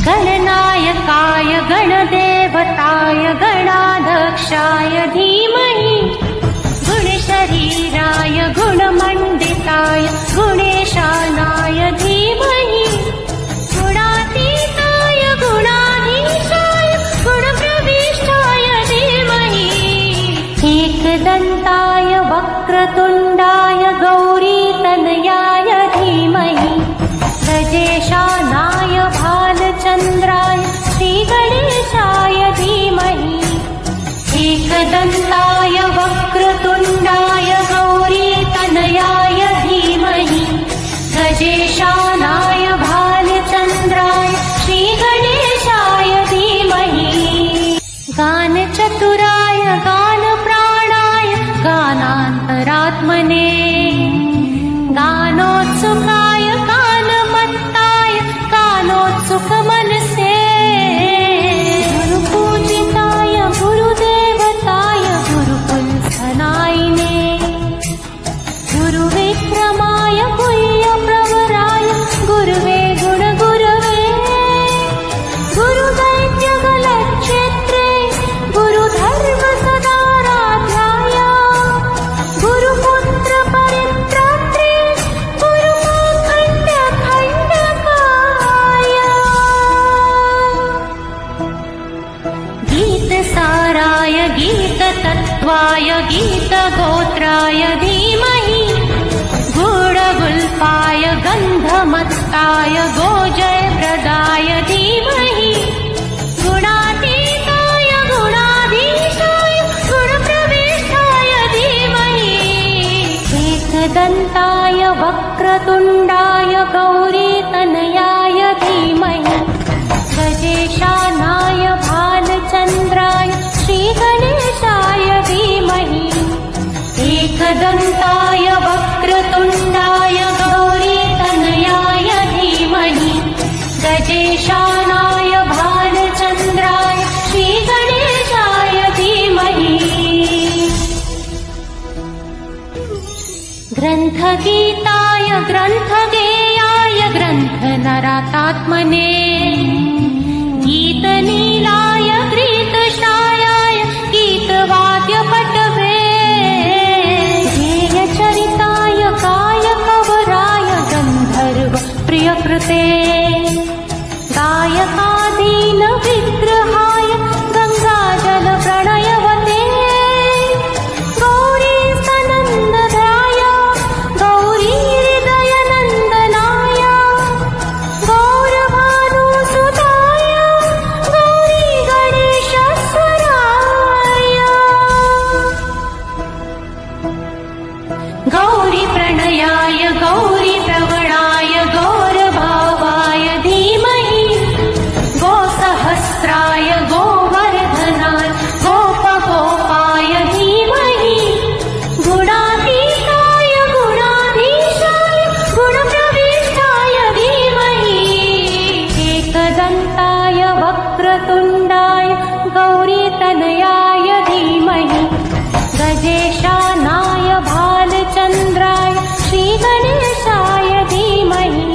गणनायकाय गणदेवताय गणाध्यक्षाय धीमहि गुणशरीराय गुणमण्डिताय गुणेशानाय धीमहि गुणातीताय गुणाधीशाय गुणप्रविष्टाय धीमहि एकदन्ताय वक्रतुण्डाय गौरीतनयाय धीमहि गजेशानाय भालचन्द्राय श्रीगणेशाय धीमहि एकदन्ताय वक्रतुण्डाय गौरीतनयाय धीमहि गजेशानाय भालचन्द्राय श्रीगणेशाय धीमहि गानचतुराय गानप्राणाय गानान्तरात्मने गानोत्सुकाय गानमत्ताय गानोत्सुकमनसे गुरुपूजिताय गुरुदेवताय गुरुकुलस्थनायिने गुरुविक्रमाय गुह्यप्रवराय गुरुवे गुणगुरवे गुरुदैत्यगलक्षेत्रे गुरुधर्मसदाराध्याय गुरुपुत्रपरित्रात्रे गुरुपाखण्डखण्डकाय गीतसाराय गीततत्त्वाय गीतगोत्राय धीमहि गुणगुल्पाय गन्धमत्ताय गोजयप्रदाय धीमहि गुणातीताय गुणाधीशाय गुणप्रविष्टाय धीमहि एकदन्ताय वक्रतुण्डाय गौरीतनयाय धीमहि गजेशानाय भालचन्द्राय श्रीगणेशाय धीमहि एकदन्ताय वक्रतुण्डाय गौरीतनयाय धीमहि गजेशानाय भालचन्द्राय श्रीगणेशाय धीमहि ग्रन्थगीताय ग्रन्थगेयाय ग्रन्थनरातात्मने गीतनीलाय गीतशायाय गीतवाद्यपटवे गेयचरिताय गायकवराय गन्धर्व प्रियकृते गायकादीनविग्रहाय गङ्गाजलप्रणयवते गौरीस्तनन्ददाय गौरीहृदयनन्दनाय गौरभानुसुताय गौरीगणेशस्वराय गौरीप्रणयाय गौरीप्रवणाय गौरभावाय धीमहि गोसहस्राय गोवर्धनाय गोपगोपाय धीमहि गुणातीताय गुणाधीशाय गुणप्रविष्टाय धीमहि एकदन्ताय वक्रतुण्डाय गौरीतनयाय धीमहि गजेशानाय भालचन्द्राय श्रीगणेशाय धीमहि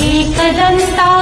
एकदन्ताय